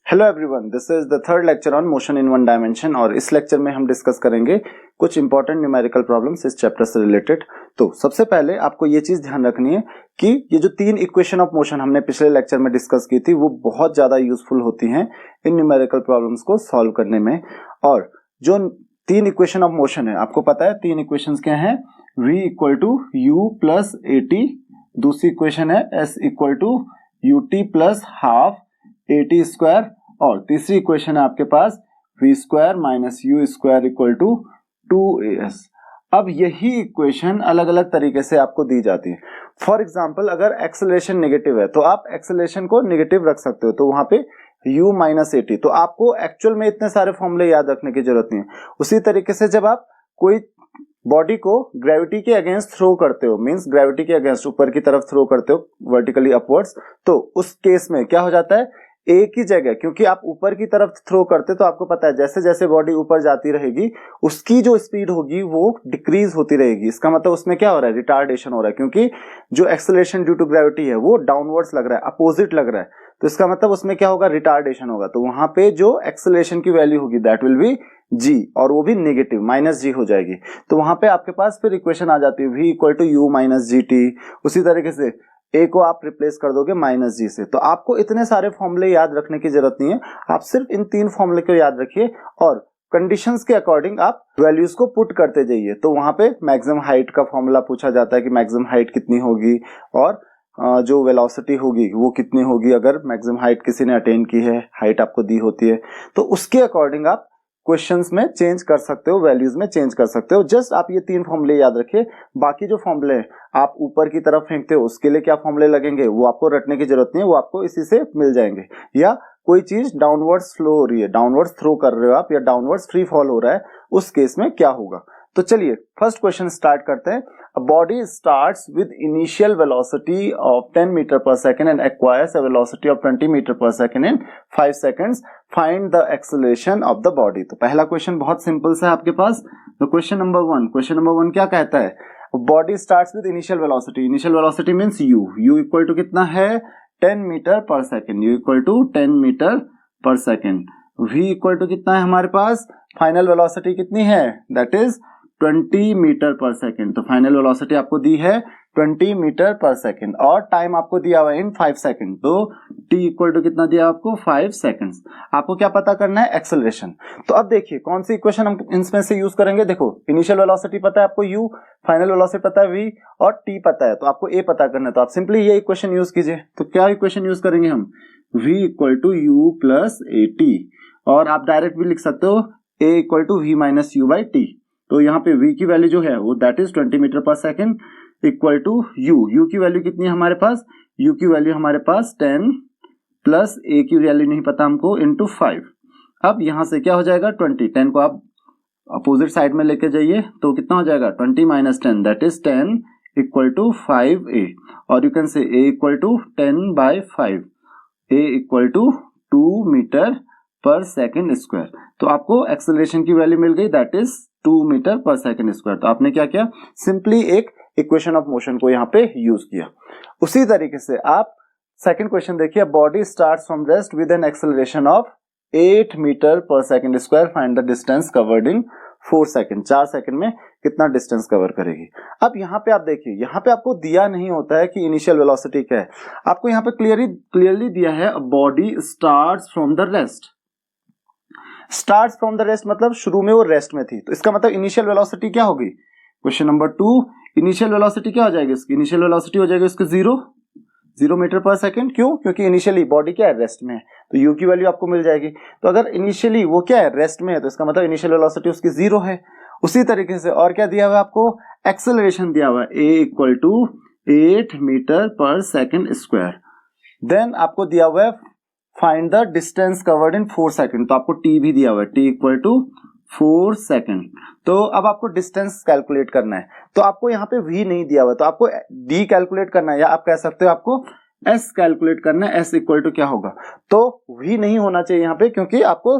Hello everyone, this is the third lecture on motion in one dimension और इस lecture में हम discuss करेंगे कुछ इंपॉर्टेंट न्यूमेरिकल प्रॉब्लम्स इस चैप्टर से रिलेटेड। तो सबसे पहले आपको ये चीज ध्यान रखनी है कि ये जो तीन इक्वेशन ऑफ मोशन हमने पिछले लेक्चर में डिस्कस की थी वो बहुत ज्यादा यूजफुल होती हैं इन न्यूमेरिकल प्रॉब्लम्स को सॉल्व करने में। और जो तीन इक्वेशन ऑफ मोशन है, आपको पता है तीन इक्वेशंस क्या हैं, v equal to u plus a t, दूसरी इक्वेशन है s equal to u t plus half a t square, और तीसरी इक्वेशन है आपके पास v square minus u square equal to 2as। अब यही इक्वेशन अलग अलग तरीके से आपको दी जाती है। फॉर एग्जाम्पल, अगर एक्सेलरेशन नेगेटिव है तो आप एक्सेलरेशन को नेगेटिव रख सकते हो, तो वहां पे u माइनस ए टी, तो आपको एक्चुअल में इतने सारे फॉर्मूले याद रखने की जरूरत नहीं है। उसी तरीके से जब आप कोई बॉडी को ग्रेविटी के अगेंस्ट थ्रो करते हो, मींस ग्रेविटी के अगेंस्ट ऊपर की तरफ थ्रो करते हो वर्टिकली अपवर्ड्स, तो उस केस में क्या हो जाता है, एक ही जगह, क्योंकि आप ऊपर की तरफ थ्रो करते तो आपको पता है जैसे जैसे बॉडी ऊपर जाती रहेगी उसकी जो स्पीड होगी वो डिक्रीज होती रहेगी। इसका मतलब उसमें क्या हो रहा है, रिटार्डेशन हो रहा है, क्योंकि जो एक्सेलरेशन ड्यू टू ग्रेविटी है वो डाउनवर्ड्स लग रहा है, अपोजिट लग रहा है, तो इसका मतलब उसमें क्या होगा, रिटार्डेशन होगा। तो वहां पे जो एक्सेलरेशन की वैल्यू होगी दैट विल बी g, और वो भी नेगेटिव माइनस g हो जाएगी। तो वहां पे आपके पास फिर इक्वेशन आ जाती है v equal to u minus g t. उसी तरीके से a को आप रिप्लेस कर दोगे माइनस जी से। तो आपको इतने सारे फॉर्मूले याद रखने की जरूरत नहीं है, आप सिर्फ इन तीन फॉर्मूले को याद रखिए और कंडीशंस के अकॉर्डिंग आप वैल्यूज को पुट करते जाइए। तो वहां पे मैक्सिमम हाइट का फॉर्मूला पूछा जाता है कि मैक्सिमम हाइट कितनी होगी, और जो वेलोसिटी होगी वो कितनी होगी अगर मैक्सिमम हाइट किसी ने अटेन की है, हाइट आपको दी होती है, तो उसके अकॉर्डिंग आप क्वेश्चंस में चेंज कर सकते हो, वैल्यूज में चेंज कर सकते हो। जस्ट आप ये तीन फॉर्मूले याद रखिए। बाकी जो फॉर्मूले हैं आप ऊपर की तरफ फेंकते हो उसके लिए क्या फॉर्मूले लगेंगे वो आपको रटने की जरूरत नहीं है, वो आपको इसी से मिल जाएंगे। या कोई चीज डाउनवर्ड्स फ्लो हो रही है, डाउनवर्ड्स थ्रो कर रहे हो आप, या डाउनवर्ड्स फ्री फॉल हो रहा है, उस केस में क्या होगा। तो चलिए फर्स्ट क्वेश्चन स्टार्ट करते हैं। A body starts with initial velocity of 10 meter per second and acquires a velocity of 20 meter per second in 5 seconds. Find the acceleration of the body. तो पहला क्वेश्चन बहुत सिंपल सा है आपके पास। तो क्वेश्चन नंबर वन क्या कहता है, body starts with initial velocity. Initial velocity means u equal to कितना है, 10 metre per second, u equal to 10 metre per second. v equal to कितना है हमारे पास, फाइनल वेलोसिटी कितनी है, that is 20 metre per second. तो फाइनल वेलोसिटी आपको दी है 20 मीटर पर सेकेंड, और टाइम आपको दिया हुआ है इन 5 सेकेंड। तो t इक्वल टू कितना दिया आपको, 5 सेकेंड्स। आपको क्या पता करना है, एक्सेलरेशन। तो अब देखिए कौन सी इक्वेशन हम इसमें से यूज करेंगे। देखो इनिशियल वेलोसिटी पता है आपको u, फाइनल वेलोसिटी पता है v, और t पता है, तो आपको a पता करना है। तो आप सिंपली ये इक्वेशन यूज कीजिए। तो क्या इक्वेशन यूज करेंगे हम, v equal to u plus a t, और आप डायरेक्ट भी लिख सकते हो a equal to v minus u by t. तो यहाँ पे v की वैल्यू जो है वो that is 20 metre per second equal to u की वैल्यू कितनी है हमारे पास, u की वैल्यू हमारे पास 10 प्लस a की वैल्यू नहीं पता हमको इंटू 5। अब यहाँ से क्या हो जाएगा, 20, 10 को आप अपोजिट साइड में लेके जाइए तो कितना हो जाएगा, 20 minus 10 that is 10 equal to 5a, और you can say a equal to 10 by 5, a equal to 2 metre per second square. तो आपको एक्सेलरेशन की वैल्यू मिल गई that is 2 metre per second square. तो आपने क्या किया, सिंपली एक इक्वेशन ऑफ मोशन को यहाँ पे यूज किया। उसी तरीके से आप सेकंड क्वेश्चन देखिए, body starts from rest with an acceleration of 8 metre per second square, find the distance covered in 4 second. 4 second में कितना डिस्टेंस कवर करेगी। अब यहाँ पे आप देखिए, यहाँ पे आपको दिया नहीं होता है कि इनिशियल वेलोसिटी क्या है, आपको यहाँ पे क्लियरली दिया है body starts from the rest. Starts from the rest मतलब शुरू में वो रेस्ट में थी, तो इसका मतलब इनिशियल वेलोसिटी क्या होगी। क्वेश्चन नंबर 2, इनिशियल वेलोसिटी क्या हो जाएगी इसकी, इनिशियल वेलोसिटी हो जाएगी इसकी 0 मीटर पर सेकेंड। क्यों, क्योंकि इनिशियली बॉडी क्या है, रेस्ट में है, तो u की वैल्यू आपको मिल जाएगी। तो अगर इनिशियली वो क्या है, रेस्ट में है, तो इसका मतलब इनिशियल वेलोसिटी उसकी 0 है। उसी तरीके से और क्या दिया हुआ है आपको, एक्सेलरेशन दिया हुआ है a equal to 8 metre per second square. Then आपको दिया हुआ है find the distance covered in 4 second, तो आपको t भी दिया हुआ है, t इक्वल टू 4 सेकेंड। तो अब आपको डिस्टेंस कैलकुलेट करना है, तो आपको यहाँ पे v नहीं दिया हुआ है, तो आपको d कैलकुलेट करना है, या आप कह सकते हो आपको s कैलकुलेट करना है। s इक्वल टू क्या होगा, तो v नहीं होना चाहिए यहाँ पे, क्योंकि आपको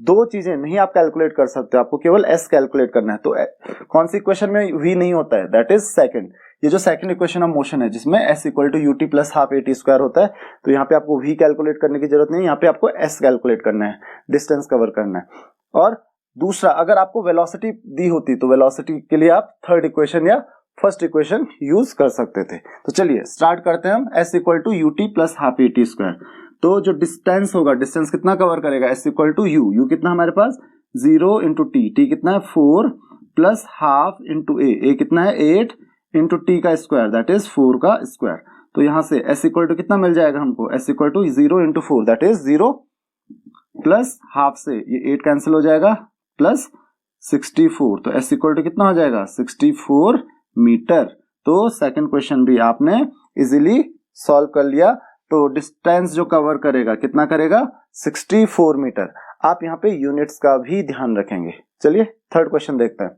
दो चीजें नहीं आप कैलकुलेट कर सकते हो, आपको केवल s कैलकुलेट करना है। तो कौन सी इक्वेशन में v नहीं होता है, दैट इज सेकंड। ये जो सेकंड इक्वेशन ऑफ मोशन है जिसमें s equal to ut plus half at square होता है, तो यहाँ पे आपको v कैलकुलेट करने की जरूरत नहीं है, यहाँ पे आपको s कैलकुलेट करना है, डिस्टेंस कवर करना है। और दूसरा, अगर आपको वेलोसिटी दी होती तो वेलोसिटी के लिए आप थर्ड इक्वेशन या फर्स्ट इक्वेशन यूज कर सकते थे। तो चलिए स्टार्ट करते हैं हम। s equal to ut plus half at square, तो जो डिस्टेंस होगा, डिस्टेंस कितना कवर करेगा, s इक्वल टू u कितना हमारे पास 0 इंटू t कितना है 4 प्लस हाफ इंटू a कितना है 8 इंटू t का स्क्वायर दैट इज 4 का स्क्वायर। तो यहां से s इक्वल टू कितना मिल जाएगा हमको, s equal to 0 into 4 that is 0 plus half से ये 8 कैंसिल हो जाएगा प्लस 64, तो s इक्वल टू कितना हो जाएगा 64 मीटर। तो सेकंड क्वेश्चन भी आपने इजीली सॉल्व कर लिया। तो डिस्टेंस जो कवर करेगा कितना करेगा 64 मीटर। आप यहाँ पे यूनिट्स का भी ध्यान रखेंगे। चलिए थर्ड क्वेश्चन देखते हैं।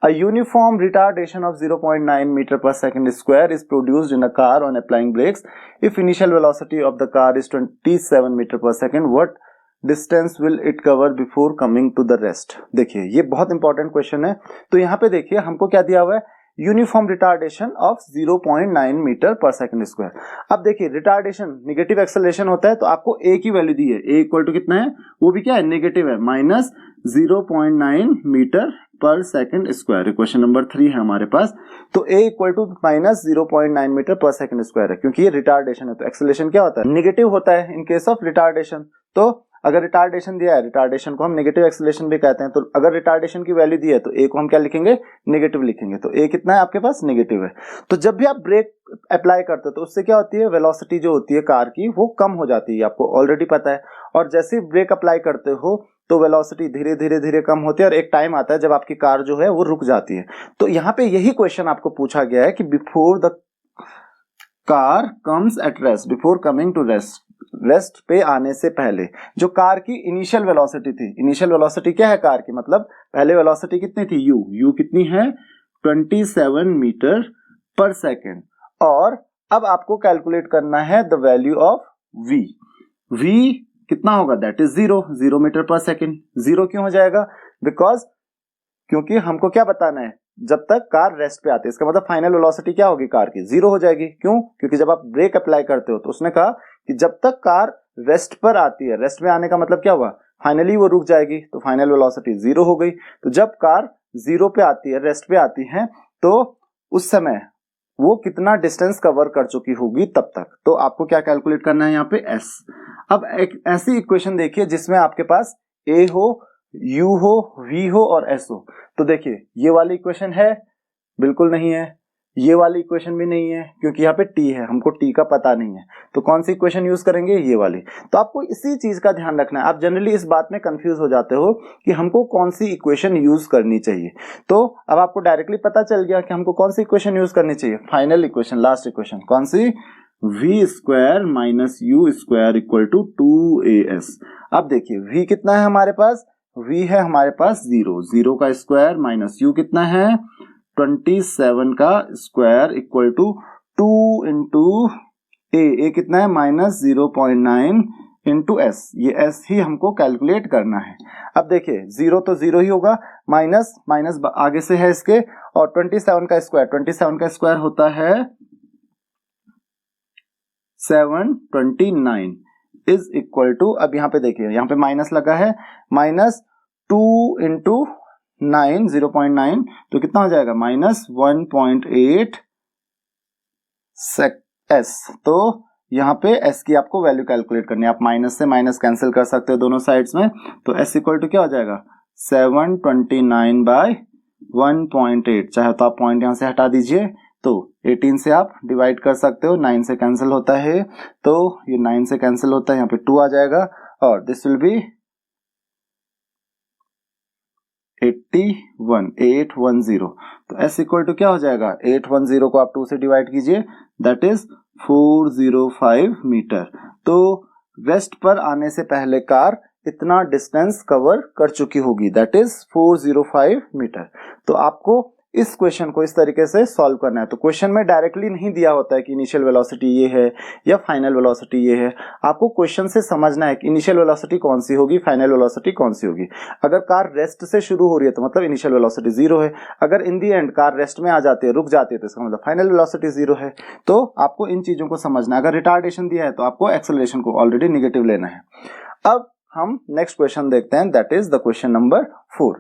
A uniform retardation of 0.9 meter per second square is produced in a car on applying brakes. If initial velocity of the car is 27 meter per second, what distance will it cover before coming to the rest? देखिए ये बहुत important question है। तो यहाँ पे देखिए हमको क्या दिया हुआ है, uniform retardation of 0.9 metre per second square. अब देखिए रिटार्डेशन नेगेटिव एक्सेलरेशन होता है, तो आपको a की वैल्यू दी है, a इक्वल टू कितना है, वो भी क्या है नेगेटिव है, minus 0.9 metre per second square. Question number 3 है हमारे पास। तो a equal to minus 0.9 metre per second square है, क्योंकि ये रिटार्डेशन है तो एक्सेलरेशन क्या होता है नेगेटिव होता है इन केस ऑफ रिटार्डेशन। तो अगर रिटार्डेशन दिया है, रिटार्डेशन को हम नेगेटिव एक्सेलरेशन भी कहते हैं, तो अगर रिटार्डेशन की वैल्यू दी है तो a को हम क्या लिखेंगे नेगेटिव लिखेंगे। तो a कितना है आपके पास नेगेटिव है। तो जब भी आप ब्रेक अप्लाई करते हो तो उससे क्या होती है, वेलोसिटी जो होती है कार की वो कम हो जाती है, आपको ऑलरेडी पता है। और जैसे ही ब्रेक अप्लाई करते हो तो वेलोसिटी धीरे धीरे धीरे कम होती है और एक टाइम आता है जब आपकी कार जो है वो रुक जाती है। तो यहाँ पे यही क्वेश्चन आपको पूछा गया है कि before the car comes at rest, before coming to rest, rest पे आने से पहले जो कार की इनिशियल वेलोसिटी थी, इनिशियल वेलोसिटी क्या है कार की, मतलब पहले वेलोसिटी कितनी थी u कितनी है 27 मीटर पर सेकेंड। और अब आपको कैलकुलेट करना है द वैल्यू ऑफ v कितना होगा, that is 0 metre per second. 0 क्यों हो जाएगा, बिकॉज क्योंकि हमको क्या बताना है, जब तक कार रेस्ट पे आती है, इसका मतलब फाइनल वेलोसिटी क्या होगी कार की 0 हो जाएगी। क्यों, क्योंकि जब आप ब्रेक अप्लाई करते हो तो उसने कहा कि जब तक कार रेस्ट पर आती है, रेस्ट में आने का मतलब क्या हुआ, फाइनली वो रुक जाएगी, तो फाइनल वेलोसिटी 0 हो गई। तो जब कार 0 पे आती है, रेस्ट पे आती है, तो उस समय वो कितना डिस्टेंस कवर कर चुकी होगी तब तक। तो आपको क्या कैलकुलेट करना है यहाँ पे s। अब एक ऐसी इक्वेशन देखिए जिसमें आपके पास a हो, u हो, v हो और s हो। तो देखिए ये वाली इक्वेशन है, बिल्कुल नहीं है, ये वाली इक्वेशन भी नहीं है, क्योंकि यहाँ पे t है, हमको t का पता नहीं है। तो कौन सी इक्वेशन यूज करेंगे, ये वाली। तो आपको इसी चीज का ध्यान रखना है। आप जनरली इस बात में कंफ्यूज हो जाते हो कि हमको कौन सी इक्वेशन यूज करनी चाहिए। तो अब आपको डायरेक्टली पता चल गया कि हमको कौन सी इक्वेशन यूज करनी चाहिए, फाइनल इक्वेशन, लास्ट इक्वेशन कौन सी, v square minus u square equal to 2as। अब देखिए v कितना है हमारे पास, v है हमारे पास 0 का स्क्वायर माइनस u कितना है 27 का square equal to 2 into a कितना है माइनस 0.9 इंटू s, ये s ही हमको कैलकुलेट करना है। अब देखिए 0 तो 0 ही होगा, माइनस माइनस आगे से है इसके, और 27 का स्क्वायर होता है 729 इज इक्वल टू, अब यहाँ पे देखिए यहाँ पे माइनस लगा है, माइनस 2 इंटू 9 0.9, तो कितना हो जाएगा माइनस 1.8 s। तो यहाँ पे s की आपको वैल्यू कैलकुलेट करनी है। आप माइनस से माइनस कैंसिल कर सकते हो दोनों साइड्स में, तो s इक्वल टू क्या हो जाएगा 729 बाय 1.8, चाहे तो आप पॉइंट यहाँ से हटा दीजिए, तो 18 से आप डिवाइड कर सकते हो, 9 से कैंसिल होता है, तो ये 9 से कैंसिल होता है, यहाँ पे 2 आ जाएगा, और दिस विल बी 810। तो s इक्वल टू क्या हो जाएगा, 810 को आप 2 से डिवाइड कीजिए, दैट इज 405 मीटर। तो रेस्ट पर आने से पहले कार इतना डिस्टेंस कवर कर चुकी होगी, दैट इज 405 मीटर। तो आपको इस क्वेश्चन को इस तरीके से सॉल्व करना है। तो क्वेश्चन में डायरेक्टली नहीं दिया होता है कि इनिशियल वेलोसिटी ये है या फाइनल वेलोसिटी ये है। आपको क्वेश्चन से समझना है कि इनिशियल वेलोसिटी कौन सी होगी, फाइनल वेलोसिटी कौन सी होगी। अगर कार रेस्ट से शुरू हो रही है तो मतलब इनिशियल वेलोसिटी 0 है। अगर इन दी एंड कार रेस्ट में आ जाती है, रुक जाती है, तो इसका मतलब फाइनल वेलोसिटी 0 है। तो आपको इन चीजों को समझना है। अगर रिटार्डेशन दिया है तो आपको एक्सेलरेशन को ऑलरेडी नेगेटिव लेना है। अब हम नेक्स्ट क्वेश्चन देखते हैं, that is the question number 4।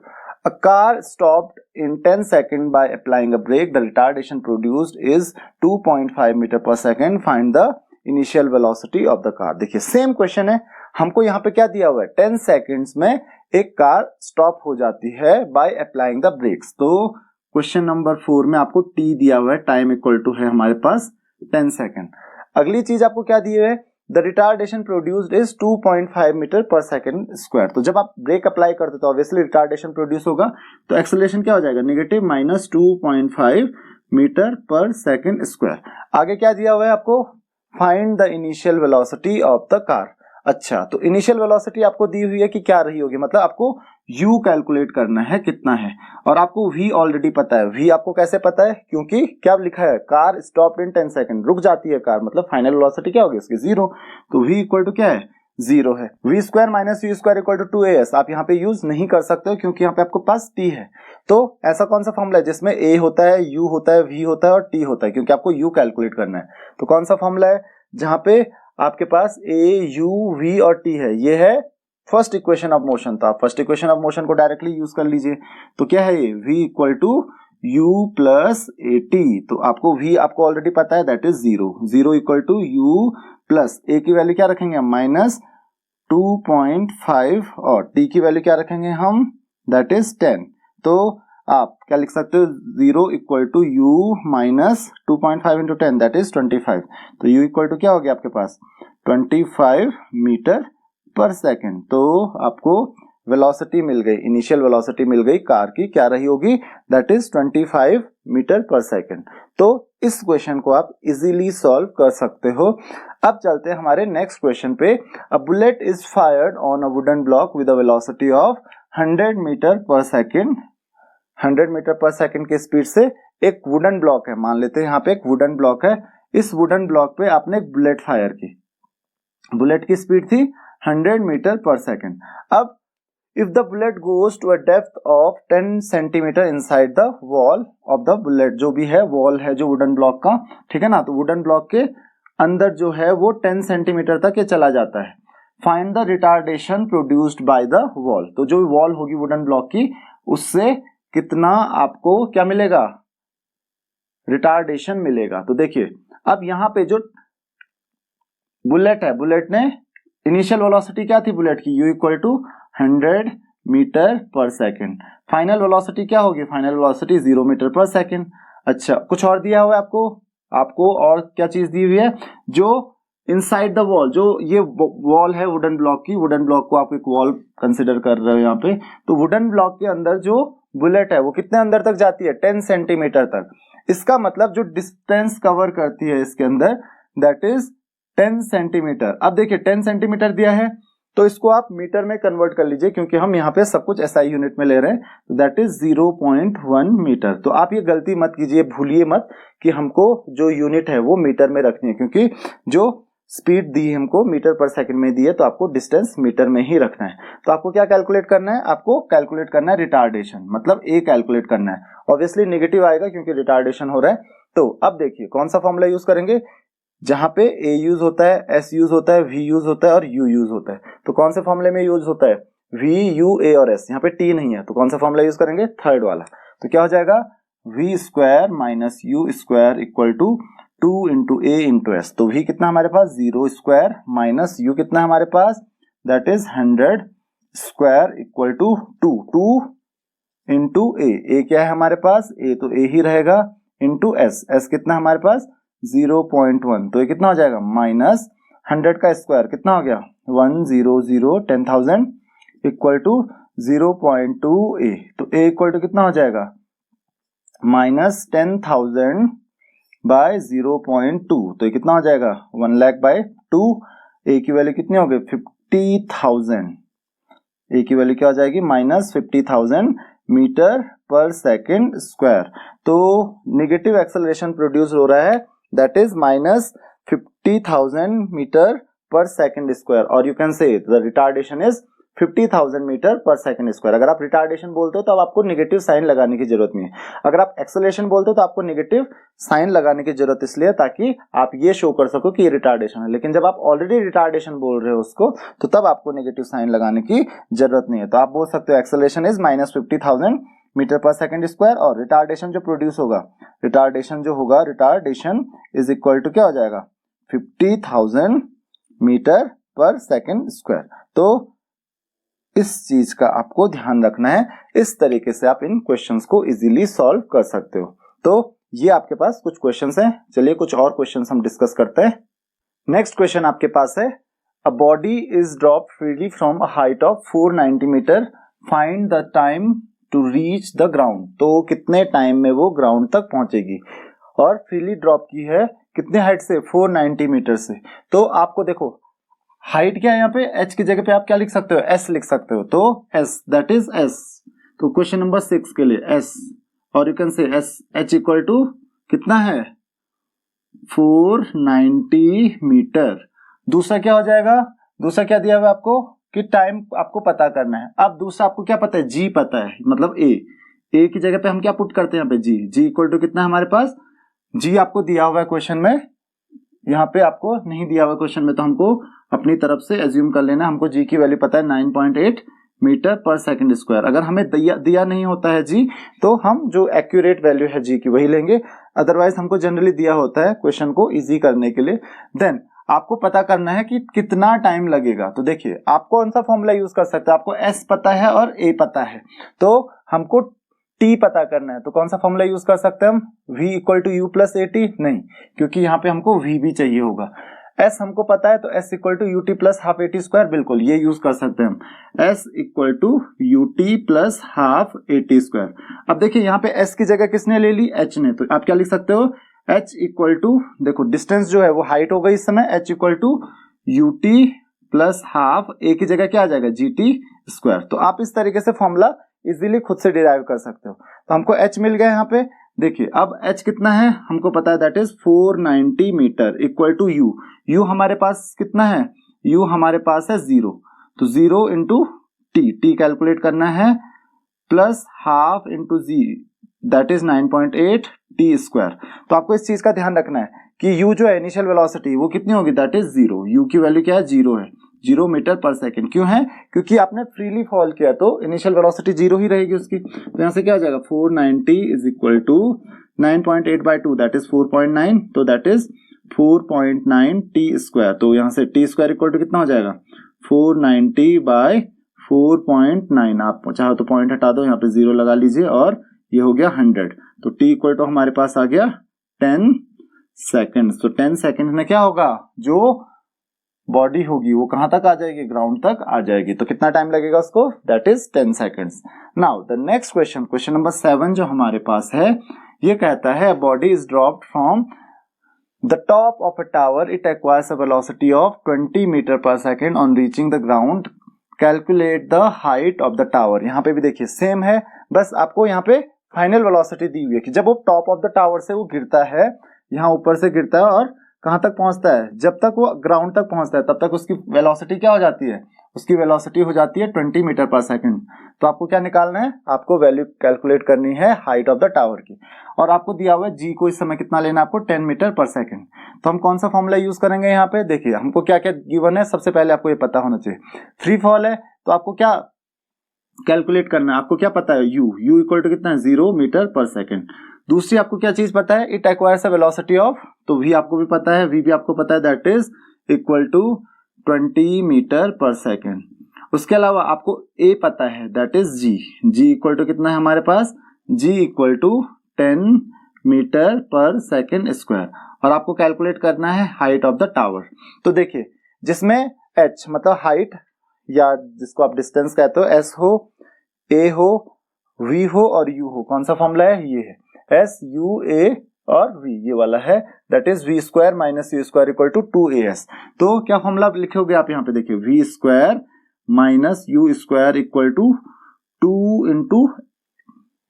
A car stopped in 10 seconds by applying a brake. The retardation produced is 2.5 metre per second. Find the initial velocity of the car. देखिए same question है, हमको यहाँ पे क्या दिया हुआ है, 10 सेकेंड्स में एक कार स्टॉप हो जाती है by applying the brakes. तो क्वेश्चन नंबर 4 में आपको t दिया हुआ है, टाइम इक्वल टू है हमारे पास 10 सेकेंड. अगली चीज आपको क्या दी हुई है, the retardation produced is 2.5 metre per second square. तो जब आप ब्रेक अप्लाई करते तो ऑब्वियसली रिटार्डेशन प्रोड्यूस होगा, तो एक्सेलरेशन क्या हो जाएगा, negative minus 2.5 metre per second square. आगे क्या दिया हुआ है आपको, find the initial velocity of the car. अच्छा, तो इनिशियल वेलोसिटी आपको दी हुई है कि क्या रही होगी, मतलब आपको u कैलकुलेट करना है कितना है, और आपको v ऑलरेडी पता है. v आपको कैसे पता है, क्योंकि क्या लिखा है, कार स्टॉप्ड इन 10 सेकंड, रुक जाती है कार, मतलब फाइनल वेलोसिटी क्या होगी इसकी 0. तो v इक्वल टू क्या है, 0 है. v square minus u square equal to 2as आप यहाँ पे यूज नहीं कर सकते हो, क्योंकि यहाँ पे आपको पास t है. तो ऐसा कौन सा फॉर्मूला है जिसमें a होता है, u होता है, v होता है और t होता है, क्योंकि आपको u कैलकुलेट करना है. तो कौन सा फॉर्मूला है जहां पे आपके पास a, u, v और t है, ये है फर्स्ट इक्वेशन ऑफ मोशन. तो आप फर्स्ट इक्वेशन ऑफ मोशन को डायरेक्टली यूज कर लीजिए. तो क्या है ये, v equal to u plus a t. तो आपको v आपको ऑलरेडी पता है, that is 0. 0 equal to u plus a की वैल्यू क्या रखेंगे हम, माइनस 2.5 और t की वैल्यू क्या रखेंगे हम, दैट इज 10. तो आप क्या लिख सकते हो, 0 equal to u minus 2.5 into 10 that is 25. तो u इक्वल टू क्या हो गया आपके पास, 25 मीटर पर सेकेंड. तो आपको वेलोसिटी मिल गई, इनिशियल वेलोसिटी मिल गई कार की, क्या रही होगी, that is 25 metre per second. तो इस क्वेश्चन को आप इजीली सॉल्व कर सकते हो. अब चलते हैं हमारे नेक्स्ट क्वेश्चन पे. A bullet is fired on a wooden block with a velocity of 100 metre per second. 100 metre per second की स्पीड से एक वुडन ब्लॉक है, मान लेते हैं यहाँ पे एक वुडन ब्लॉक है. इस वुडन ब्लॉक पे आपने एक बुलेट फायर की, बुलेट की स्पीड थी 100 मीटर पर सेकेंड. अब if the bullet goes to a depth of 10 centimetre inside the wall of the bullet, जो भी है वॉल है जो वुडन ब्लॉक का, ठीक है ना, तो वुडन ब्लॉक के अंदर जो है वो 10 सेंटीमीटर तक ये चला जाता है. Find the retardation produced by the wall. तो जो वॉल होगी वुडन ब्लॉक की, उससे कितना आपको क्या मिलेगा, रिटार्डेशन मिलेगा. तो देखिए अब यहाँ पे जो बुलेट है, बुलेट ने इनिशियल वेलोसिटी क्या थी बुलेट की, u equal to 100 metre per second. Final velocity क्या होगी, final velocity 0 metre per second. अच्छा, कुछ और दिया हुआ है आपको और क्या चीज दी हुई है, जो इनसाइड द वॉल, जो ये वॉल है वुडन ब्लॉक की, वुडन ब्लॉक को आप एक वॉल कंसिडर कर रहे हो यहाँ पे. तो वुडन ब्लॉक के अंदर जो बुलेट है वो कितने अंदर तक जाती है, 10 सेंटीमीटर तक. इसका मतलब जो डिस्टेंस कवर करती है इसके अंदर, दैट इज 10 सेंटीमीटर. अब देखिए 10 सेंटीमीटर दिया है, तो इसको आप मीटर में कन्वर्ट कर लीजिए, क्योंकि हम यहाँ पे सब कुछ एसआई यूनिट में ले रहे हैं. That is 0.1 metre. तो आप ये गलती मत कीजिए, भूलिए मत कि हमको जो यूनिट है वो मीटर में रखनी है, क्योंकि जो स्पीड दी है हमको मीटर पर सेकंड में दी है, तो आपको डिस्टेंस मीटर में ही रखना है. तो आपको क्या कैलकुलेट करना है, आपको कैलकुलेट करना है रिटार्डेशन, मतलब ए कैलकुलेट करना है. ऑब्वियसली नेगेटिव आएगा क्योंकि रिटार्डेशन हो रहा है. तो अब देखिए कौन सा फॉर्मूला यूज करेंगे, जहां पे a यूज होता है, s यूज होता है, v यूज होता है और u यूज होता है. तो कौन से फॉर्मूले में यूज होता है, v, u, a और s. यहाँ पे t नहीं है, तो कौन सा फॉर्मूला यूज करेंगे, थर्ड वाला. तो क्या हो जाएगा, v square minus u square equal to 2 into a into s. तो v कितना हमारे पास, 0 स्क्वायर माइनस u कितना हमारे पास, that is 100 square equal to 2 into a क्या है हमारे पास, a तो a ही रहेगा, इंटू s कितना हमारे पास 0.1. तो ये कितना हो जाएगा, माइनस 100 का स्क्वायर कितना हो गया, 100 10,000 इक्वल टू 0.2 a. तो a इक्वल टू कितना हो जाएगा, माइनस 10,000 बाय 0.2. तो ये कितना हो जाएगा, 1 लाख बाय 2. a की वैल्यू कितनी होगी, 50,000. a की वैल्यू क्या हो जाएगी, माइनस 50,000 मीटर पर सेकेंड स्क्वायर। तो नेगेटिव एक्सेलरेशन प्रोड्यूस हो रहा है that is minus 50,000 metre per second square, और you can say the retardation is 50,000 metre per second square. अगर आप रिटार्डेशन बोलते हो तो अब आपको नेगेटिव साइन लगाने की जरूरत नहीं है, अगर आप एक्सेलरेशन बोलते हो तो आपको नेगेटिव साइन लगाने की जरूरत इसलिए ताकि आप ये शो कर सको कि ये रिटार्डेशन है। लेकिन जब आप ऑलरेडी रिटार्डेशन बोल रहे हो उसको, तो तब आपको नेगेटिव साइन लगाने की जरूरत नहीं है। तो आप बोल सकते हो acceleration is minus 50,000 metre per second square, और रिटार्डेशन जो प्रोड्यूस होगा, रिटार्डेशन इज इक्वल टू क्या हो जाएगा 50,000 मीटर पर सेकेंड स्क्वायर। तो इस चीज का आपको ध्यान रखना है, इस तरीके से आप इन क्वेश्चंस को इजीली सॉल्व कर सकते हो। तो ये आपके पास कुछ क्वेश्चंस हैं, चलिए कुछ और क्वेश्चंस हम डिस्कस करते हैं। नेक्स्ट क्वेश्चन आपके पास है, a body is drop freely from a height of 490 metre, find the time to reach the ground. तो कितने टाइम में वो ग्राउंड तक पहुंचेगी, और फ्रीली ड्रॉप की है कितने हाइट से, 490 मीटर से। तो आपको देखो हाइट क्या है यहाँ पे, h की जगह पे आप क्या लिख सकते हो, s लिख सकते हो, तो s दैट इज s। तो क्वेश्चन नंबर 6 के लिए s, और you can say s h equal to कितना है 490 मीटर। दूसरा क्या हो जाएगा, दूसरा क्या दिया हुआ आपको कि टाइम आपको पता करना है। अब दूसरा आपको क्या पता है, g पता है, मतलब a की जगह पे हम क्या पुट करते हैं यहाँ पे g इक्वल टू कितना है हमारे पास, g आपको दिया हुआ है क्वेश्चन में, यहाँ पे आपको नहीं दिया हुआ क्वेश्चन में, तो हमको अपनी तरफ से एज्यूम कर लेना, हमको जी की वैल्यू पता है 9.8 मीटर पर सेकंड स्क्वायर। अगर हमें दिया नहीं होता है जी, तो हम जो एक्यूरेट वैल्यू है जी की वही लेंगे, अदरवाइज हमको जनरली दिया होता है क्वेश्चन को इजी करने के लिए। देन आपको पता करना है कि कितना टाइम लगेगा। तो देखिए आप कौन सा फॉर्मूला यूज कर सकते हैं, आपको एस पता है और ए पता है, तो हमको टी पता करना है, तो कौन सा फॉर्मूला यूज कर सकते हैं हम, v equal to u plus a t, नहीं, क्योंकि यहाँ पे हमको v भी चाहिए होगा। s हमको पता है, तो s equal to u t plus half a t square, बिल्कुल ये यूज कर सकते हैं हम, s equal to u t plus half a t square. अब देखिए यहाँ पे s की जगह किसने ले ली, h ने, तो आप क्या लिख सकते हो, h इक्वल टू, देखो डिस्टेंस जो है वो हाइट हो गई इस समय, h equal to u t plus half a की जगह क्या आ जाएगा जी टी स्क्वायर। तो आप इस तरीके से फॉर्मूला इजीली खुद से डिराइव कर सकते हो। तो हमको h मिल गया यहाँ पे, देखिए अब h कितना है हमको पता है, that is 490 metre equal to u हमारे पास कितना है, u हमारे पास है 0, तो 0 इंटू t कैलकुलेट करना है, plus half into g that is 9.8 t square. तो आपको इस चीज का ध्यान रखना है कि u जो है इनिशियल वेलोसिटी वो कितनी होगी, दैट इज 0, u की वैल्यू क्या है 0 है, 0 मीटर पर सेकेंड। क्यों है, क्योंकि आपने फ्रीली फॉल किया तो इनिशियल वेलोसिटी 0 ही रहेगी उसकी। तो यहाँ से क्या हो जाएगा 490 is equal to 9.8 by 2 that is 4.9, तो दैट इज 4.9 टी स्क्वायर। तो यहाँ से टी स्क्वायर इक्वल टू कितना हो जाएगा 490 बाई 4.9, आप चाहो तो पॉइंट हटा दो, यहाँ पे 0 लगा लीजिए, और ये हो गया 100। तो टी इक्वल टू हमारे पास आ गया 10 सेकेंड। तो 10 सेकेंड में क्या होगा, जो बॉडी होगी वो कहां तक आ जाएगी, ग्राउंड तक आ जाएगी। तो कितना टाइम लगेगा उसको, that is 10 seconds. Now the next question, question number 7 जो हमारे पास है, ये कहता है body is dropped from the top of a tower, it acquires a velocity of 20 metre per second on reaching the ground, calculate the height of the tower. यहाँ पे भी देखिए सेम है, बस आपको यहाँ पे फाइनल वेलोसिटी दी हुई है कि जब वो टॉप ऑफ द टावर से वो गिरता है, यहाँ ऊपर से गिरता है और कहां तक पहुंचता है, जब तक वो ग्राउंड तक पहुंचता है तब तक उसकी वेलोसिटी क्या हो जाती है, उसकी वेलोसिटी हो जाती है 20 मीटर पर सेकंड। तो आपको क्या निकालना है, आपको वैल्यू कैलकुलेट करनी है हाइट ऑफ द टावर की, और आपको दिया हुआ है जी को इस समय कितना लेना है आपको 10 मीटर पर सेकंड। तो हम कौन सा फॉर्मूला यूज करेंगे यहाँ पे, देखिए हमको क्या क्या गिवन है, सबसे पहले आपको ये पता होना चाहिए, फ्री फॉल है तो आपको क्या कैलकुलेट करना है, आपको क्या पता है u इक्वल टू कितना है 0 मीटर पर सेकंड। दूसरी आपको क्या चीज पता है, it acquires a velocity of, तो v आपको भी पता है, v भी आपको पता है, that is equal to 20 metre per second. उसके अलावा आपको a पता है, that is g equal to कितना है हमारे पास, g equal to 10 metre per second square, और आपको कैलकुलेट करना है हाइट ऑफ द टावर। तो देखिए जिसमें h मतलब हाइट या जिसको आप डिस्टेंस कहते हो, s हो, a हो, v हो और u हो, कौन सा फॉर्मूला है, ये है s u a और v, ये वाला है, that is v square minus u square equal to 2as। तो क्या फॉर्मूला लिखोगे आप यहाँ पे, देखिए v square minus u square equal to 2 into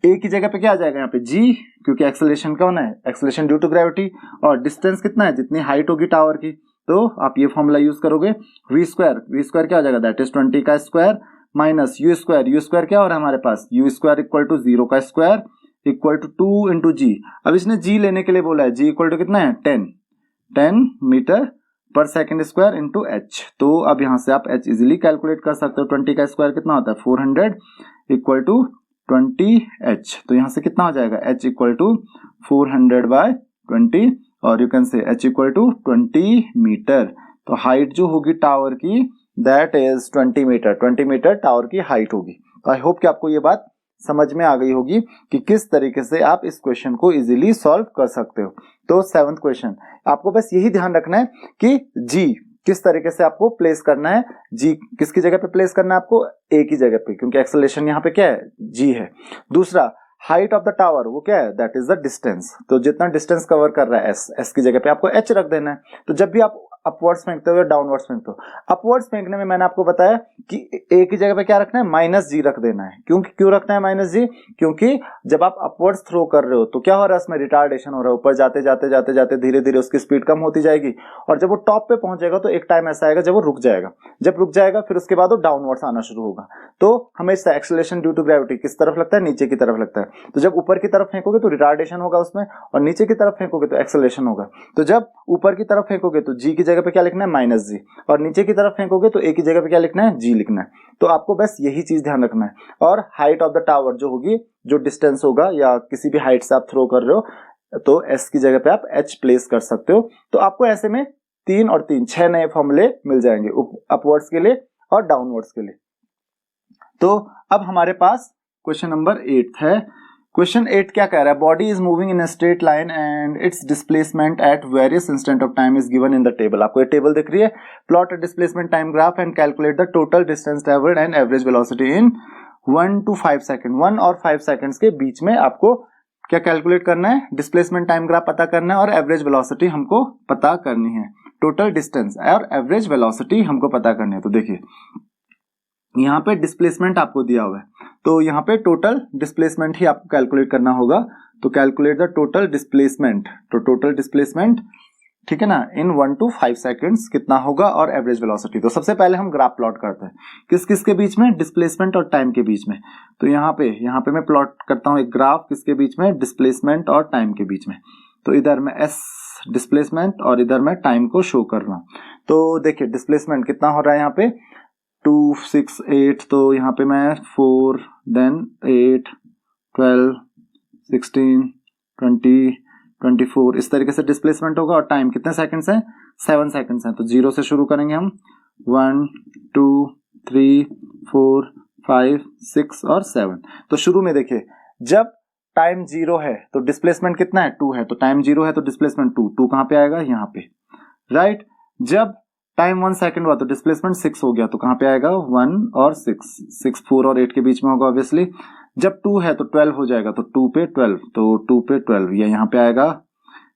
a की जगह पे क्या आ जाएगा यहाँ पे जी, क्योंकि एक्सेलरेशन कौन है, एक्सेलरेशन ड्यू टू ग्रेविटी, और डिस्टेंस कितना है, जितनी हाइट होगी टावर की, तो आप ये फॉर्मूला यूज करोगे, वी स्क्वायर क्या आ जाएगा, दैट इज 20 का स्क्वायर माइनस यू स्क्वायर क्या हो रहा है हमारे पास, यू स्क्वायर इक्वल टू 0 का स्क्वायर इक्वल टू 2 इंटू जी। अब इसने जी लेने के लिए बोला है, जी इक्वल टू कितना है 10 metre per second square into h. तो अब यहां से आप एच इजिली कैलकुलेट कर सकते हो, 20 का स्क्वायर कितना होता है 400 इक्वल टू 20 एच। तो यहां से कितना हो जाएगा, एच इक्वल टू 400 बाय 20 और you can say h equal to 20 metre. तो हाइट जो होगी टावर की that is 20 metre, 20 metre tower की हाइट होगी। तो आई होप कि आपको ये बात समझ में आ गई होगी कि किस तरीके से आप इस क्वेश्चन को इजीली सॉल्व कर सकते हो। तो 7th क्वेश्चन, आपको बस यही ध्यान रखना है कि जी किस तरीके से आपको प्लेस करना है, जी किसकी जगह पे प्लेस करना है आपको, ए की जगह पे, क्योंकि एक्सेलरेशन यहाँ पे क्या है, जी है। दूसरा, हाइट ऑफ द टावर वो क्या है, दैट इज द डिस्टेंस। तो जितना डिस्टेंस कवर कर रहा है एस की जगह पे आपको एच रख देना है। तो जब भी आप अपवर्ड्स फेंकते हो या डाउनवर्ड्स फेंकते हो, अपवर्ड्स फेंकने में मैंने आपको बताया कि ए की जगह पे क्या रखना है, माइनस जी रख देना है। क्यों रखना है माइनस जी, क्योंकि जब आप अपवर्ड्स थ्रो कर रहे हो तो क्या हो रहा है, उसमें रिटार्डेशन हो रहा है, ऊपर जाते जाते धीरे धीरे उसकी स्पीड कम होती जाएगी, और जब वो टॉप पे पहुंचेगा तो एक टाइम ऐसा आएगा जब वो रुक जाएगा, जब रुक जाएगा फिर उसके बाद वो डाउनवर्ड्स आना शुरू होगा। तो हमेशा एक्सेलरेशन ड्यू टू ग्रेविटी किस तरफ लगता है, नीचे की तरफ लगता है। तो जब ऊपर की तरफ फेंकोगे तो रिटार्डेशन होगा उसमें, और नीचे की तरफ फेंकोगे तो एक्सेलरेशन होगा। तो जब ऊपर की तरफ फेंकोगे तो जी की जगह पे क्या लिखना है, माइनस जी, और नीचे की तरफ फेंकोगे तो ए की जगह पे क्या लिखना है, जी लिखना है। तो आपको बस यही चीज ध्यान रखना है। और हाइट ऑफ द टावर जो होगी, जो डिस्टेंस होगा या किसी भी हाइट से आप थ्रो कर रहे हो, तो एस की जगह पे आप एच प्लेस कर सकते हो। तो आपको ऐसे में 3 और 3 6 नए फॉर्मूले मिल जाएंगे अपवर्ड्स के लिए और डाउनवर्ड्स के लिए। तो अब हमारे पास क्वेश्चन नंबर 8 है। क्वेश्चन 8 क्या कह रहा है, body is moving in a straight line and it's displacement at various instant of time is given in the table. आपको ये टेबल दिख रही है, plot a displacement time graph and calculate the total distance travelled and average velocity in 1 to 5 second. 1 और 5 seconds के बीच में आपको क्या कैलकुलेट करना है, डिस्प्लेसमेंट टाइम ग्राफ पता करना है और एवरेज वेलोसिटी हमको पता करनी है। टोटल डिस्टेंस और एवरेज वेलोसिटी हमको पता करनी है। तो देखिए यहाँ पे डिस्प्लेसमेंट आपको दिया हुआ है, तो यहाँ पे टोटल डिस्प्लेसमेंट ही आपको कैलकुलेट करना होगा। तो कैलकुलेट द टोटल डिस्प्लेसमेंट, तो टोटल डिस्प्लेसमेंट ठीक है ना, इन 1 to 5 सेकंड्स कितना होगा और एवरेज वेलोसिटी। तो सबसे पहले हम ग्राफ प्लॉट करते हैं, किस किस के बीच में, डिस्प्लेसमेंट और टाइम के बीच में। तो यहाँ पे मैं प्लॉट करता हूँ एक ग्राफ, किसके बीच में, डिस्प्लेसमेंट और टाइम के बीच में। तो इधर मैं एस डिस्प्लेसमेंट और इधर मैं टाइम को शो कर रहा हूँ। तो देखिए डिस्प्लेसमेंट कितना हो रहा है यहाँ पे 2 6 8, तो यहाँ पे मैं 4 देन 8 12 16 20 24 इस तरीके से डिस्प्लेसमेंट होगा। और टाइम कितने सेकंड्स हैं, 7 सेकंड्स हैं। तो 0 से शुरू करेंगे हम, 1 2 3 4 5 6 और 7। तो शुरू में देखिए जब टाइम 0 है तो डिस्प्लेसमेंट कितना है, 2 है, तो टाइम 0 है तो डिस्प्लेसमेंट 2 कहां पे आएगा, यहाँ पे, राइट। जब टाइम 1 सेकंड हुआ तो डिस्प्लेसमेंट 6 हो गया, तो कहां पे आएगा, 1 और 6 4 और 8 के बीच में होगा ऑब्वियसली। जब 2 है तो 12 हो जाएगा, तो 2 पे 12, तो 2 पे 12 ये यहाँ पे आएगा।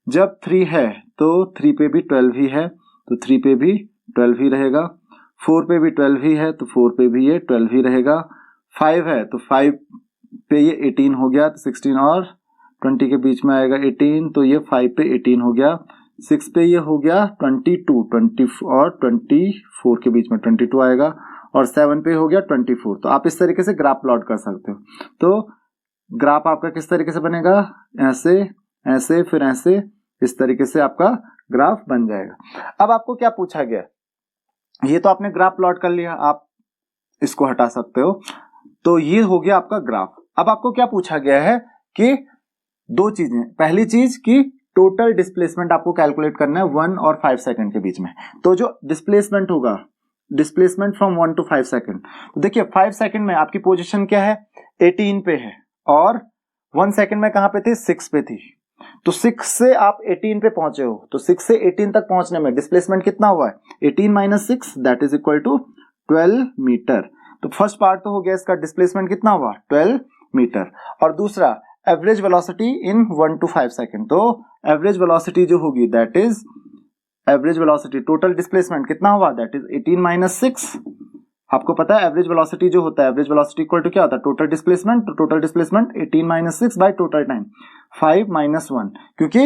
जब 3 है तो 3 पे भी 12 ही है, तो 3 पे भी 12 ही रहेगा। 4 पे भी 12 ही है, तो 4 पे भी ये 12 ही रहेगा। 5 है तो 5 पे ये 18 हो गया, तो 16 और 20 के बीच में आएगा 18, तो ये 5 पे 18 हो गया। 6 पे ये हो गया 22, 20 और 24 के बीच में 22 आएगा, और 7 पे हो गया 24। तो आप इस तरीके से ग्राफ प्लॉट कर सकते हो। तो ग्राफ आपका किस तरीके से बनेगा, ऐसे ऐसे फिर ऐसे, इस तरीके से आपका ग्राफ बन जाएगा। अब आपको क्या पूछा गया, ये तो आपने ग्राफ प्लॉट कर लिया, आप इसको हटा सकते हो। तो ये हो गया आपका ग्राफ। अब आपको क्या पूछा गया है कि 2 चीजें, पहली चीज कि टोटल डिस्प्लेसमेंट आपको कैलकुलेट करना है 1 और 5 सेकंड के बीच में। तो जो डिस्प्लेसमेंट होगा, डिस्प्लेसमेंट फ्रॉम 1 to 5 सेकंड, तो देखिए 5 सेकंड में आपकी पोजीशन क्या है, 18 पे है, और 1 सेकंड में कहां पे थी, 6 पे थी। तो 6 से आप 18 पे पहुंचे हो, तो 6 से 18 तक पहुंचने में डिस्प्लेसमेंट कितना हुआ है, 18 minus 6 that is equal to 12 metre. तो फर्स्ट पार्ट तो हो गया, इसका डिस्प्लेसमेंट कितना हुआ, 12 मीटर। और दूसरा average velocity in 1 to 5 second, तो एवरेज वेलोसिटी जो होगी that is average velocity, total displacement कितना हुआ, दैट इज 18 माइनस 6 आपको पता है एवरेज वेलोसिटी जो होता है, एवरेज वेलोसिटी इक्वल टू क्या होता है, टोटल डिस्प्लेसमेंट। तो total displacement 18 minus 6 by total time 5 minus 1, क्योंकि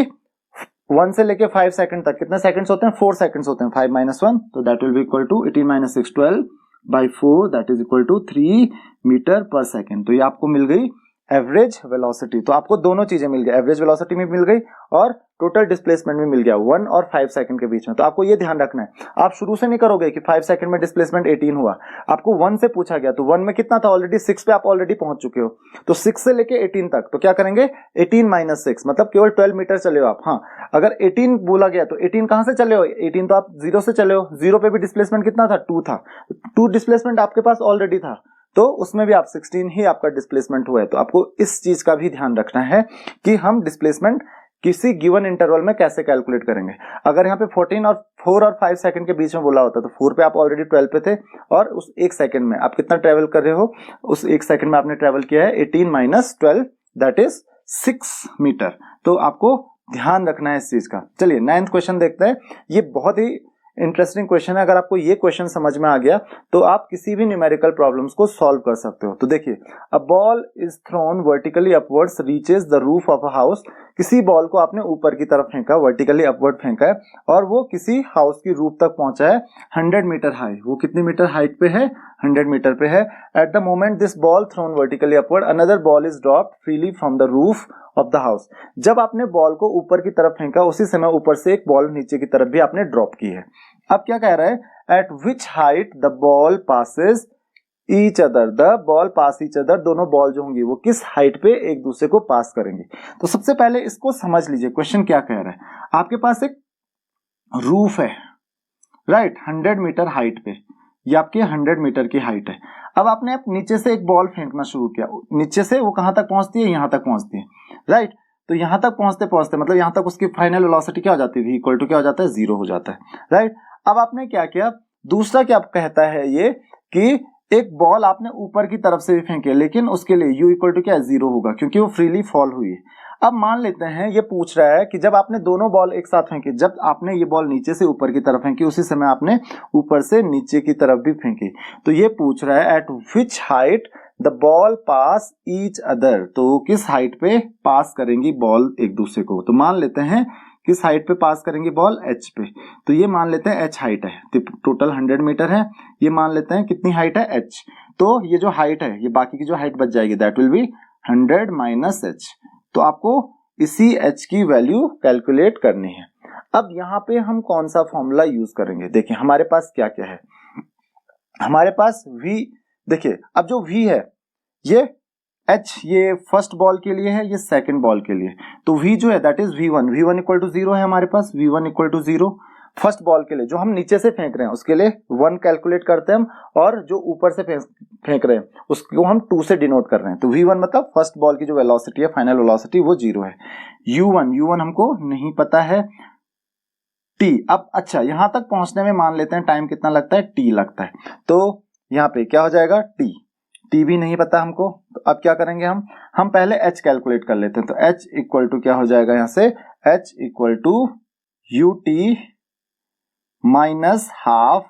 1 से लेके 5 सेकंड तक कितने सेकंड्स होते हैं, 4 सेकंड्स होते हैं। 5 माइनस 1, तो that will be equal to 18 minus 6 12 by 4, that is equal to 3 metre per second. तो ये आपको मिल गई एवरेज वेलोसिटी। तो आपको दोनों चीजें मिल गई, एवरेज वेलोसिटी में मिल गई और टोटल डिस्प्लेसमेंट में मिल गया 1 और 5 सेकंड के बीच में। तो आपको ये ध्यान रखना है, आप शुरू से नहीं करोगे कि 5 सेकंड में डिस्प्लेसमेंट 18 हुआ, आपको 1 से पूछा गया तो 1 में कितना था, ऑलरेडी 6 पे आप ऑलरेडी पहुंच चुके हो। तो 6 से लेके 18 तक, तो क्या करेंगे 18 माइनस 6, मतलब केवल 12 मीटर चले हो आप। हाँ, अगर 18 बोला गया तो 18 कहां से चले हो, 18 तो आप 0 से चले हो, 0 पे भी डिस्प्लेसमेंट कितना था, 2 था, 2 डिस्प्लेसमेंट आपके पास ऑलरेडी था, तो उसमें भी आप 16 ही आपका डिस्प्लेसमेंट हुआ है। तो आपको इस चीज का भी ध्यान रखना है कि हम डिस्प्लेसमेंट किसी गिवन इंटरवल में कैसे कैलकुलेट करेंगे। अगर यहाँ पे 4 और 5 सेकंड के बीच में बोला होता तो 4 पे आप ऑलरेडी 12 पे थे, और उस 1 सेकंड में आप कितना ट्रेवल कर रहे हो, उस 1 सेकंड में आपने ट्रेवल किया है 18 माइनस 12, दैट इज 6 मीटर। तो आपको ध्यान रखना है इस चीज का। चलिए 9th क्वेश्चन देखते हैं। ये बहुत ही इंटरेस्टिंग क्वेश्चन है। अगर आपको ये क्वेश्चन समझ में आ गया तो आप किसी भी न्यूमेरिकल प्रॉब्लम्स को सॉल्व कर सकते हो। तो देखिए, a ball is thrown vertically upwards reaches the roof of a house. किसी बॉल को आपने ऊपर की तरफ फेंका, वर्टिकली अपवर्ड फेंका है, और वो किसी हाउस की रूफ तक पहुंचा है 100 मीटर हाई। वो कितनी मीटर हाइट पे है, 100 मीटर पे है। At the moment this ball thrown vertically upward another ball is dropped freely from the roof of the house. जब आपने बॉल को ऊपर की तरफ फेंका, उसी समय ऊपर से एक बॉल नीचे की तरफ भी आपने ड्रॉप की है। अब क्या कह रहा है, eight which height the ball passes each other, the ball pass each other, दोनों बॉल जो होंगी वो किस हाइट पे एक दूसरे को पास करेंगे। तो सबसे पहले इसको समझ लीजिए, क्वेश्चन क्या कह रहा है। आपके पास एक रूफ है, राइट, 100 मीटर हाइट पे, ये आपकी 100 मीटर की हाइट है। अब आपने नीचे से एक बॉल फेंकना शुरू किया, नीचे से वो कहां तक पहुंचती है, यहां तक पहुंचती है, राइट। तो यहां तक पहुंचते पहुंचते मतलब यहां तक उसकी फाइनल वेलोसिटी क्या हो जाती है, v इक्वल टू क्या हो जाता है, 0 हो जाता है, राइट। अब आपने क्या किया, दूसरा क्या कहता है ये कि एक बॉल आपने ऊपर की तरफ से भी फेंकी, लेकिन उसके लिए u इक्वल टू क्या है, 0 होगा, क्योंकि वो फ्रीली फॉल हुई है। अब मान लेते हैं ये पूछ रहा है कि जब आपने दोनों बॉल एक साथ फेंकी, जब आपने ये बॉल नीचे से ऊपर की तरफ फेंकी, उसी समय आपने ऊपर से नीचे की तरफ भी फेंकी। तो ये पूछ रहा है eight which height the ball pass each other, तो किस हाइट पे पास करेंगी बॉल एक दूसरे को। तो मान लेते हैं किस हाइट पे पास करेंगे बॉल, h पे। तो ये मान लेते हैं h हाइट है, तो टोटल 100 मीटर है, ये मान लेते हैं कितनी हाइट है, h। तो ये जो हाइट है, ये बाकी की जो हाइट बच जाएगी, that will B 100 minus h। तो आपको इसी h की वैल्यू कैलकुलेट करनी है। अब यहाँ पे हम कौन सा फॉर्मूला यूज करेंगे, देखिए हमारे पास क्या क्या है। हमारे पास v, देखिए अब जो v है ये h, ये फर्स्ट बॉल के लिए है, ये सेकंड बॉल के लिए। तो v जो है that is v1 equal to 0 है हमारे पास, v1 equal to 0 first ball के लिए। जो हम नीचे से फेंक रहे हैं उसके लिए 1 कैलकुलेट करते हैं हम, और जो ऊपर से फेंक रहे हैं उसको हम 2 से डिनोट कर रहे हैं। तो v1 मतलब फर्स्ट बॉल की जो वेलोसिटी है, फाइनल वेलोसिटी, वो 0 है। u1 हमको नहीं पता है। t, अब अच्छा यहां तक पहुंचने में मान लेते हैं टाइम कितना लगता है, t लगता है। तो यहाँ पे क्या हो जाएगा, t भी नहीं पता हमको। तो अब क्या करेंगे हम पहले h कैलकुलेट कर लेते हैं। तो h इक्वल टू क्या हो जाएगा, यहां से h equal to ut minus half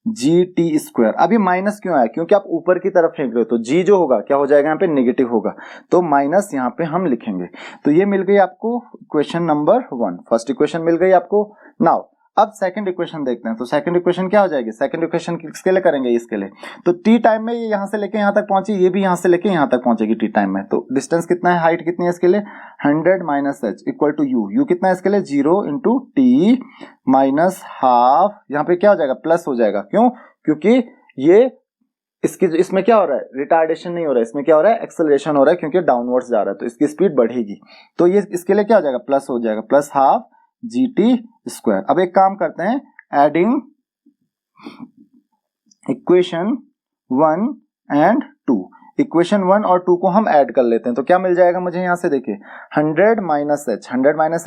gt square. अब ये माइनस क्यों आया, क्योंकि आप ऊपर की तरफ फेंक रहे हो, तो g जो होगा क्या हो जाएगा यहाँ पे, नेगेटिव होगा, तो माइनस यहाँ पे हम लिखेंगे। तो ये मिल गई आपको इक्वेशन नंबर 1, फर्स्ट इक्वेशन मिल गई आपको। नाउ अब सेकंड इक्वेशन देखते हैं। तो सेकंड इक्वेशन क्या हो जाएगी, सेकंड इक्वेशन किसके लिए करेंगे, इसके लिए। तो t टाइम में ये यहां से लेके यहां तक पहुंची, ये भी यहां से लेके यहां तक पहुंचेगी t टाइम में। तो डिस्टेंस कितना है, हाइट कितनी है इसके लिए, 100 minus h equal to u कितना है इसके लिए, 0 इंटू t माइनस हाफ, यहाँ पे क्या हो जाएगा, प्लस हो जाएगा। क्यों, क्योंकि ये इसमें क्या हो रहा है, रिटार्डेशन नहीं हो रहा है, इसमें क्या हो रहा है, एक्सेलरेशन हो रहा है, क्योंकि डाउनवर्ड्स जा रहा है, तो इसकी स्पीड बढ़ेगी। तो ये इसके लिए क्या हो जाएगा, प्लस हो जाएगा, प्लस हाफ gt स्क्वायर। अब एक काम करते हैं, एडिंग इक्वेशन 1 एंड 2, इक्वेशन 1 और 2 को हम ऐड कर लेते हैं। तो क्या मिल जाएगा मुझे यहाँ से, देखिए 100 माइनस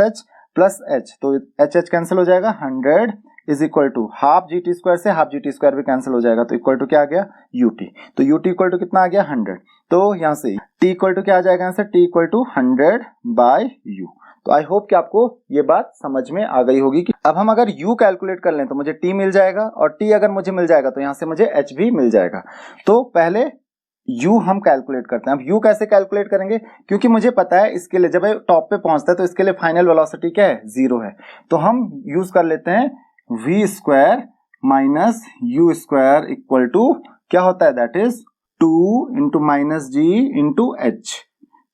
h प्लस h, तो h कैंसिल हो जाएगा, 100 is equal to half gt square से हाफ gt स्क्वायर भी कैंसिल हो जाएगा, तो इक्वल टू क्या आ गया, ut। तो ut इक्वल टू कितना आ गया, 100। तो यहाँ से t इक्वल टू क्या आ जाएगा, यहाँ से t equal to 100 by u। तो आई होप कि आपको ये बात समझ में आ गई होगी कि अब हम अगर u कैलकुलेट कर लें तो मुझे t मिल जाएगा, और t अगर मुझे मिल जाएगा तो यहां से मुझे h भी मिल जाएगा। तो पहले u हम कैलकुलेट करते हैं। अब u कैसे कैलकुलेट करेंगे, क्योंकि मुझे पता है इसके लिए जब ये टॉप पे पहुंचता है तो इसके लिए फाइनल वेलोसिटी क्या है, 0 है। तो हम यूज कर लेते हैं v square minus u square equal to क्या होता है, that is 2 into minus g into h.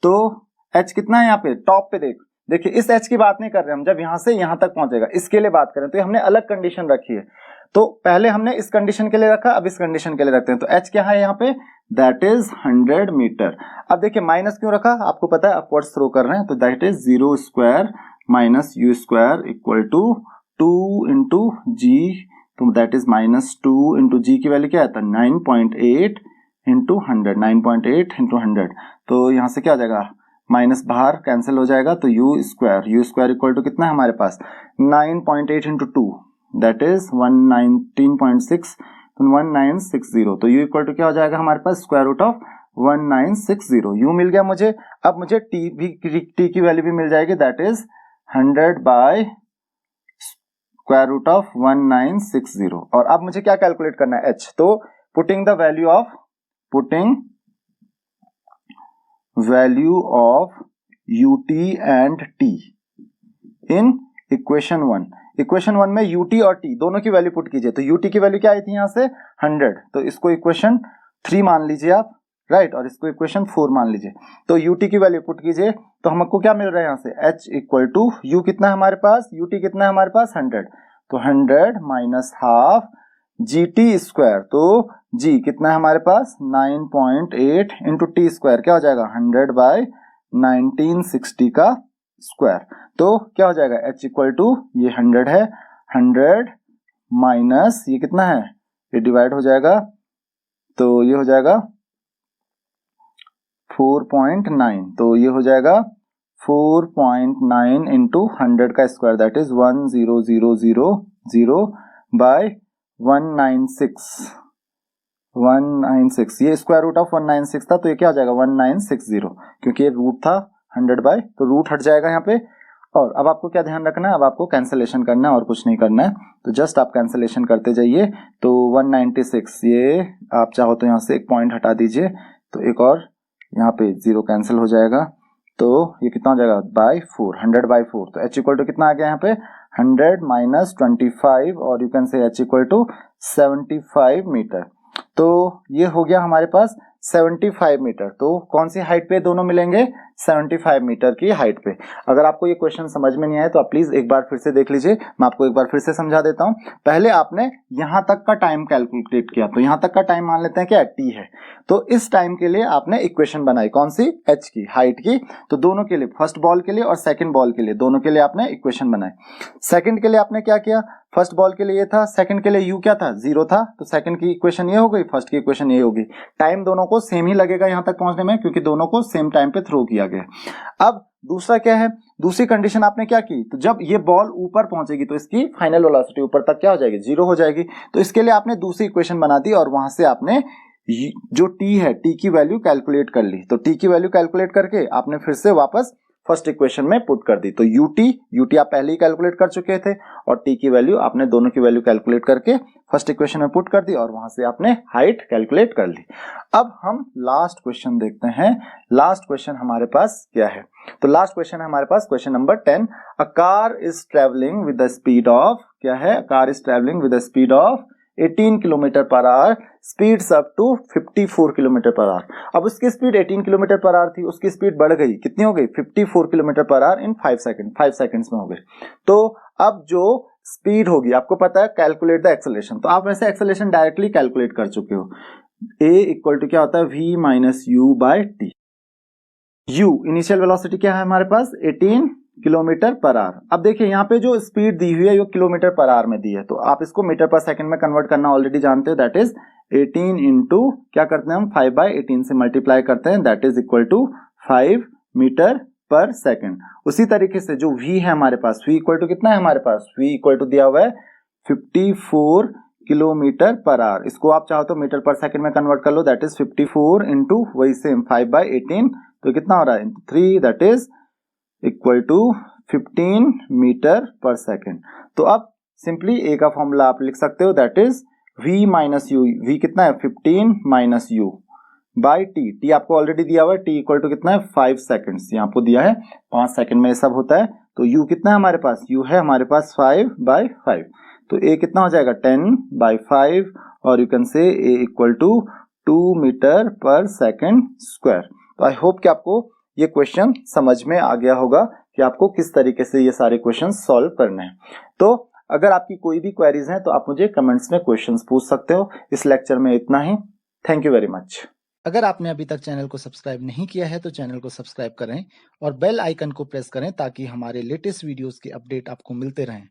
तो h कितना है यहाँ पे टॉप पे, देखिए इस h की बात नहीं कर रहे हम, जब यहां से यहां तक पहुंचेगा इसके लिए बात करें तो हमने अलग कंडीशन रखी है। तो पहले हमने इस कंडीशन के लिए रखा, अब इस कंडीशन के लिए रखते हैं। तो h क्या है यहाँ पे, दैट इज 100 मीटर। अब देखिए माइनस क्यों रखा, आपको पता है अपवर्ड्स थ्रो कर रहे हैं, तो that is 0 square minus u square equal to 2 into g, तो that is minus 2 into g की वैल्यू क्या है, 9.8 इंटू 100, 9.8 इंटू 100। तो यहां से क्या हो जाएगा, माइनस बाहर कैंसिल हो जाएगा, तो यू स्क्वायर इक्वल टू कितना है हमारे पास 9.8 इंटू 2, दैट इज 119.6, तो 1960। तो यू इक्वल टू क्या हो जाएगा हमारे पास, स्क्वायर रूट ऑफ 1960। यू मिल गया मुझे। अब मुझे टी की वैल्यू भी मिल जाएगी, that is 100 by square root of 1960। और अब मुझे क्या कैलकुलेट करना है, एच। तो putting the value of ut and t in equation 1 में ut और t दोनों की वैल्यू पुट कीजिए। तो ut की वैल्यू क्या आई थी यहां से 100, तो इसको इक्वेशन 3 मान लीजिए आप, राइट, और इसको इक्वेशन 4 मान लीजिए। तो ut की वैल्यू पुट कीजिए, तो हमको क्या मिल रहा है यहां से, h इक्वल टू u कितना है हमारे पास, ut कितना है हमारे पास 100, तो 100 माइनस हाफ gt स्क्वायर, तो g कितना है हमारे पास 9.8 इंटू टी स्क्वायर, क्या हो जाएगा 100 बाय 1960 का स्क्वायर। तो क्या हो जाएगा h इक्वल टू, ये 100 है, 100 माइनस ये कितना है, ये डिवाइड हो जाएगा, तो ये हो जाएगा 4.9, तो ये हो जाएगा 4.9 इंटू 100 का स्क्वायर, दैट इज 10000 बाय 196, ये स्क्वायर रूट ऑफ 196 था, तो ये क्या हो जाएगा 1960, क्योंकि ये रूट था 100 बाय, तो रूट हट जाएगा यहाँ पे। और अब आपको क्या ध्यान रखना है, अब आपको कैंसिलेशन करना है और कुछ नहीं करना है, तो जस्ट आप कैंसिलेशन करते जाइए। तो 196, ये आप चाहो तो यहाँ से एक पॉइंट हटा दीजिए, तो एक और यहाँ पे 0 कैंसिल हो जाएगा, तो ये कितना हो जाएगा बाय 4, 100 बाय 4। तो h इक्वल टू कितना आ गया यहाँ पे 100 माइनस 25, और you can say h equal to 75 metre. तो ये हो गया हमारे पास 75 मीटर। तो कौन सी हाइट पे दोनों मिलेंगे, 75 मीटर की हाइट पे। अगर आपको ये क्वेश्चन समझ में नहीं आए तो आप प्लीज एक बार फिर से देख लीजिए, मैं आपको एक बार फिर से समझा देता हूं। पहले आपने यहां तक का टाइम कैलकुलेट किया, तो यहां तक का टाइम मान लेते हैं क्या t है, तो इस टाइम के लिए आपने इक्वेशन बनाई, कौन सी, h की, हाइट की। तो दोनों के लिए, फर्स्ट बॉल के लिए और सेकंड बॉल के लिए, दोनों के लिए आपने इक्वेशन बनाई। सेकंड के लिए आपने क्या किया, फर्स्ट बॉल के लिए ये था, सेकंड के लिए u क्या था 0 था, तो सेकंड की इक्वेशन ये हो गई, फर्स्ट की इक्वेशन ये होगी। टाइम दोनों को सेम ही लगेगा यहां तक पहुंचने में, क्योंकि दोनों को सेम टाइम पे थ्रो किया गया। अब दूसरा क्या है, दूसरी कंडीशन आपने क्या की, तो जब ये बॉल ऊपर पहुंचेगी तो इसकी फाइनल वेलोसिटी ऊपर तक क्या हो जाएगी, 0 हो जाएगी। तो इसके लिए आपने दूसरी इक्वेशन बना दी, और वहां से आपने जो t है, t की वैल्यू कैलकुलेट कर ली। तो t की वैल्यू कैलकुलेट करके आपने फिर से वापस फर्स्ट इक्वेशन में पुट कर दी। तो ut आप पहले ही कैलकुलेट कर चुके थे, और t की वैल्यू आपने दोनों की वैल्यू कैलकुलेट करके फर्स्ट इक्वेशन में पुट कर दी, और वहां से आपने हाइट कैलकुलेट कर ली। अब हम लास्ट क्वेश्चन देखते हैं। लास्ट क्वेश्चन हमारे पास क्या है, तो लास्ट क्वेश्चन है हमारे पास question number 10। A car is travelling with the speed of, क्या है, car is travelling with the speed of 18 kilometre per hour, speeds up to 54 kilometre per hour. अब उसकी स्पीड 18 किलोमीटर पर आवर थी, उसकी speed बढ़ गई, कितनी हो गई 54 kilometre per our in 5 seconds में हो गई। तो अब जो स्पीड होगी, आपको पता है कैलकुलेट द एक्सेलरेशन, तो आप वैसे एक्सेलरेशन डायरेक्टली कैलकुलेट कर चुके हो। a इक्वल टू क्या होता है, v minus u by t. u initial velocity क्या है हमारे पास 18 किलोमीटर पर आवर। अब देखिए यहाँ पे जो स्पीड दी हुई है वो किलोमीटर पर आवर में दी है, तो आप इसको मीटर पर सेकंड में कन्वर्ट करना ऑलरेडी जानते हो, दैट इज 18 इंटू क्या करते हैं हम 5/18 से मल्टीप्लाई करते हैं, that is equal to 5 metre per second. उसी तरीके से जो v है हमारे पास, v इक्वल टू कितना है हमारे पास, v इक्वल टू दिया हुआ है 54 किलोमीटर पर आवर। इसको आप चाहो तो मीटर पर सेकंड में कन्वर्ट कर लो, दैट इज 54 इंटू वही सेम 5/18, तो कितना हो रहा है 3, that is equal to 15 metre per second. तो अब सिंपली ए का फॉर्मूला आप लिख सकते हो, that is v minus you. v कितना है 15 minus u by T. T आपको ऑलरेडी दिया हुआ है, टी इक्वल टू कितना है 5 सेकेंड्स, यहाँ आपको दिया है 5 सेकेंड में ये सब होता है। तो u कितना है हमारे पास, u है हमारे पास 5/5। तो a कितना हो जाएगा 10/5 और you can say a equal to 2 metre per second square. तो आई होप कि आपको ये क्वेश्चन समझ में आ गया होगा कि आपको किस तरीके से ये सारे क्वेश्चन सॉल्व करने हैं। तो अगर आपकी कोई भी क्वेरीज हैं तो आप मुझे कमेंट्स में क्वेश्चंस पूछ सकते हो। इस लेक्चर में इतना ही। Thank you very much. अगर आपने अभी तक चैनल को सब्सक्राइब नहीं किया है तो चैनल को सब्सक्राइब करें और बेल आइकन को प्रेस करें ताकि हमारे लेटेस्ट वीडियोस के अपडेट आपको मिलते रहें।